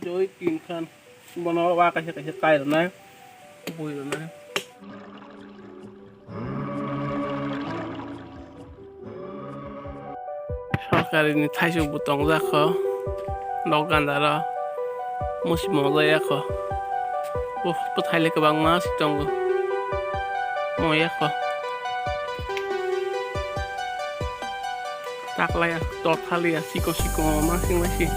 dối kim khan bọn nó ba cái cay rồi này vui rồi này সরকারি থাইসুক বুতং যাখো নগান্দারা মুসি মজা যাখো পথাইলে গোबां मास दङ मयाखो taklaya totalia siko masing-masing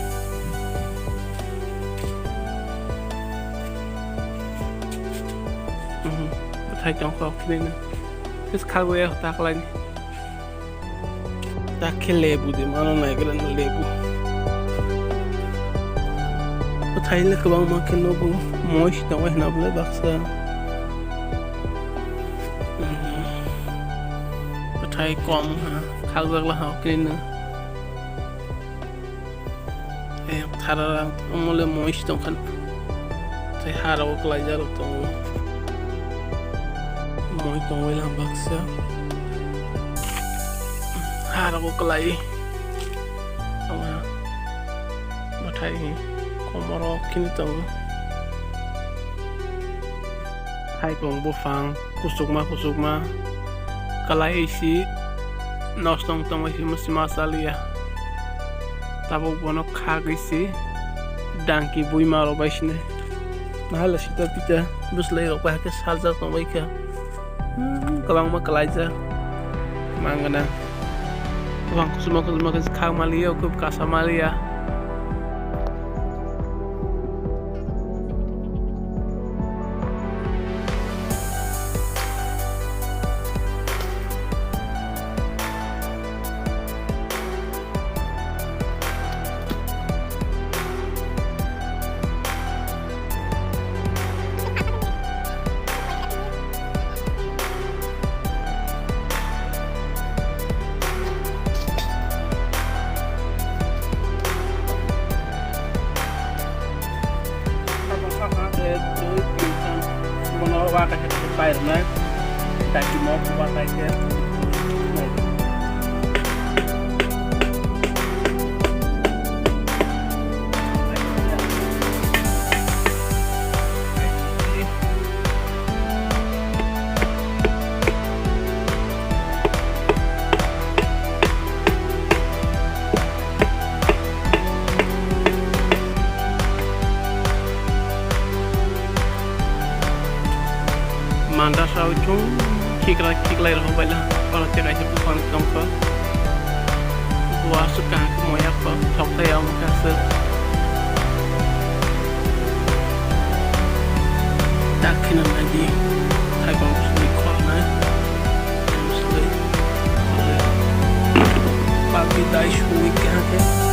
betai jongkok ini terus kalau ya taklaya takil lebu di mana naik dan lebu betai le kebang makin lebu moist dong nabla baksa betai kom khao rất là học cái nữa em thà là ông lên mỗi trong khăn thấy hà đâu có lại ra được trong mỗi trong với làm bác sĩ hà đâu có lại ông mà thấy Kokborok kini trong Thaipang bộ phang kusukma kalai isi nós tong masih masalia tabok bono khagisi dangki bui maro baisne nahala sita pita bus lay ro pa ke salja tong baika kabang ma kalaja mangana kabang kusuma ke khag malia ko kasa malia nó qua cái tay rồi này tay kim nó qua tay kia manda sao chung kik lai ro bala para te kai pu kon tom ko wa su ka ko moya ko thok te am ka se tak kina na di thai bang su ko na em su le pa pi dai shu wi ka ke